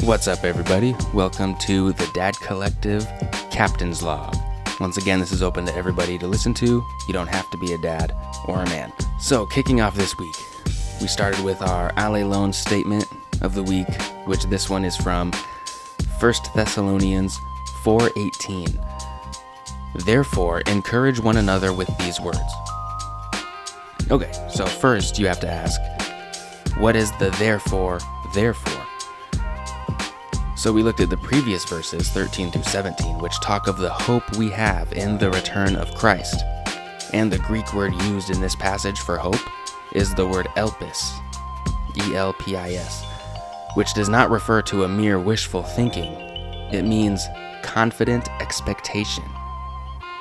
What's up, everybody? Welcome to the Dad Collective Captain's Log. Once again, this is open to everybody to listen to. You don't have to be a dad or a man. So, kicking off this week, we started with our Allelone statement of the week, which this one is from 1 Thessalonians 4:18. Therefore, encourage one another with these words. Okay, so first you have to ask, what is the therefore? So we looked at the previous verses, 13 through 17, which talk of the hope we have in the return of Christ. And the Greek word used in this passage for hope is the word elpis, E-L-P-I-S, which does not refer to a mere wishful thinking. It means confident expectation.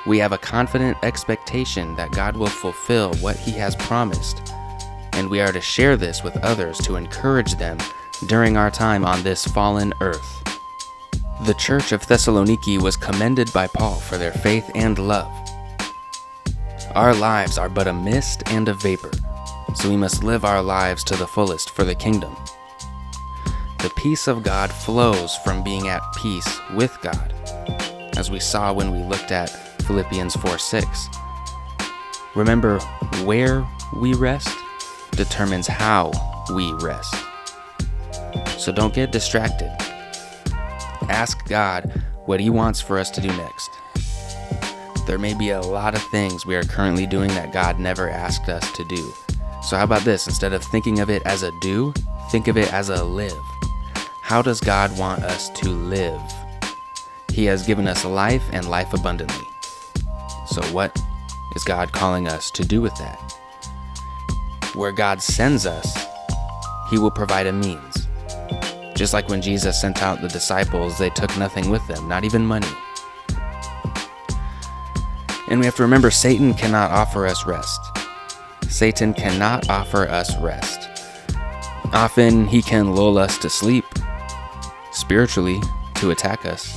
We have a confident expectation that God will fulfill what He has promised, and we are to share this with others to encourage them during our time on this fallen earth. The church of Thessaloniki was commended by Paul for their faith and love. Our lives are but a mist and a vapor, so we must live our lives to the fullest for the kingdom. The peace of God flows from being at peace with God, as we saw when we looked at Philippians 4:6. Remember, where we rest determines how we rest. So don't get distracted. Ask God what He wants for us to do next. There may be a lot of things we are currently doing that God never asked us to do. So how about this? Instead of thinking of it as a do, think of it as a live. How does God want us to live? He has given us life and life abundantly. So what is God calling us to do with that? Where God sends us, He will provide a means. Just like when Jesus sent out the disciples, they took nothing with them, not even money. And we have to remember, Satan cannot offer us rest. Satan cannot offer us rest. Often he can lull us to sleep, spiritually, to attack us.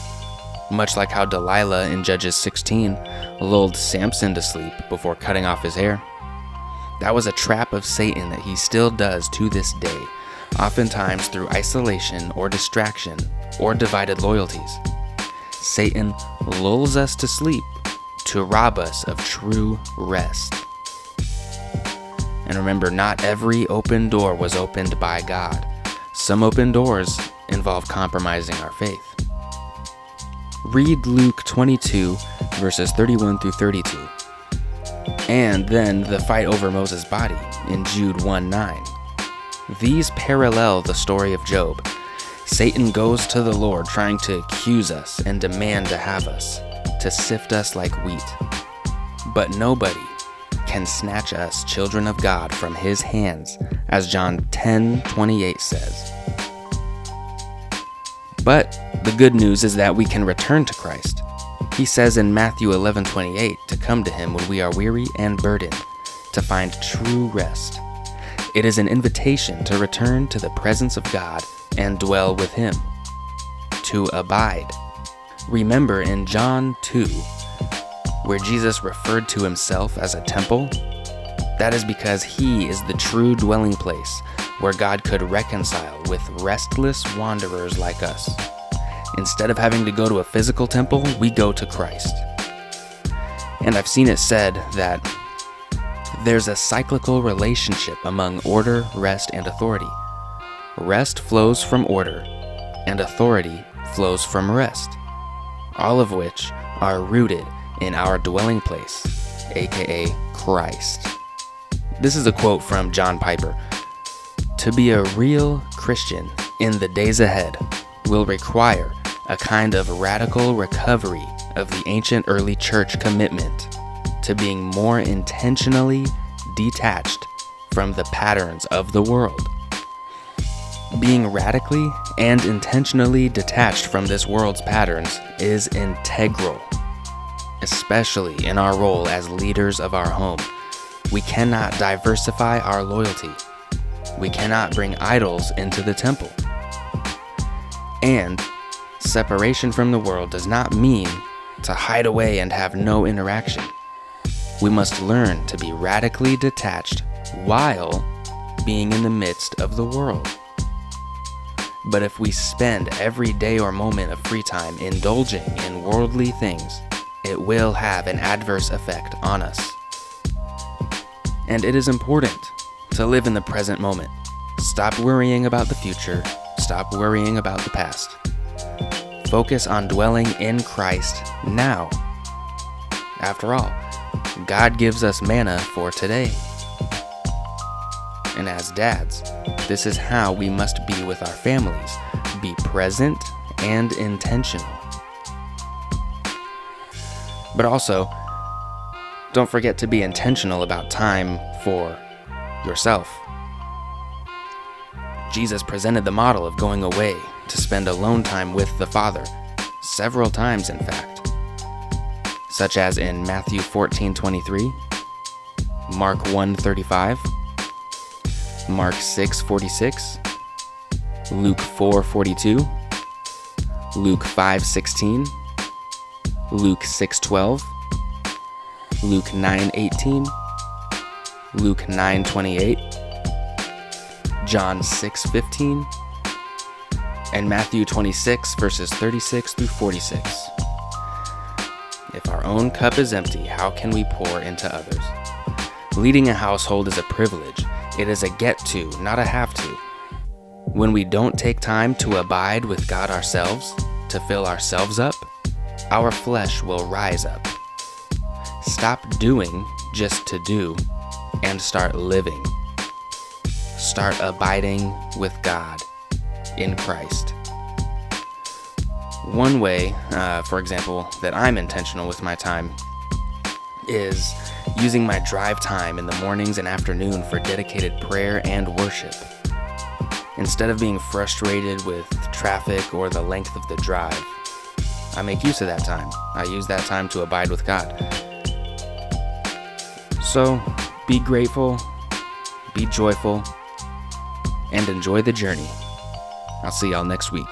Much like how Delilah in Judges 16 lulled Samson to sleep before cutting off his hair. That was a trap of Satan that he still does to this day, oftentimes through isolation or distraction or divided loyalties. Satan lulls us to sleep to rob us of true rest. And remember, not every open door was opened by God. Some open doors involve compromising our faith. Read Luke 22, verses 31 through 32. And then the fight over Moses' body in Jude 1:9. These parallel the story of Job. Satan goes to the Lord trying to accuse us and demand to have us, to sift us like wheat. But nobody can snatch us, children of God, from His hands, as John 10:28 says. But the good news is that we can return to Christ. He says in Matthew 11:28 to come to Him when we are weary and burdened, to find true rest. It is an invitation to return to the presence of God and dwell with Him, to abide. Remember in John 2, where Jesus referred to Himself as a temple? That is because He is the true dwelling place where God could reconcile with restless wanderers like us. Instead of having to go to a physical temple, we go to Christ. And I've seen it said that there's a cyclical relationship among order, rest, and authority. Rest flows from order, and authority flows from rest, all of which are rooted in our dwelling place, aka Christ. This is a quote from John Piper. To be a real Christian in the days ahead will require a kind of radical recovery of the ancient early church commitment to being more intentionally detached from the patterns of the world. Being radically and intentionally detached from this world's patterns is integral, especially in our role as leaders of our home. We cannot diversify our loyalty. We cannot bring idols into the temple. And separation from the world does not mean to hide away and have no interaction. We must learn to be radically detached while being in the midst of the world. But if we spend every day or moment of free time indulging in worldly things, it will have an adverse effect on us. And it is important to live in the present moment. Stop worrying about the future. Stop worrying about the past. Focus on dwelling in Christ now. After all, God gives us manna for today. And as dads, this is how we must be with our families. Be present and intentional. But also, don't forget to be intentional about time for yourself. Jesus presented the model of going away to spend alone time with the Father, several times in fact, such as in Matthew 14:23, Mark 1:35, Mark 6:46, Luke 4:42, Luke 5:16, Luke 6:12, Luke 9:18, Luke 9:28, John 6:15, and Matthew 26 verses 36 through 46. If our own cup is empty, how can we pour into others? Leading a household is a privilege. It is a get to, not a have to. When we don't take time to abide with God ourselves, to fill ourselves up, our flesh will rise up. Stop doing just to do and start living. Start abiding with God in Christ. One way, for example, that I'm intentional with my time is using my drive time in the mornings and afternoon for dedicated prayer and worship. Instead of being frustrated with traffic or the length of the drive, I make use of that time. I use that time to abide with God. So, be grateful, be joyful, and enjoy the journey. I'll see y'all next week.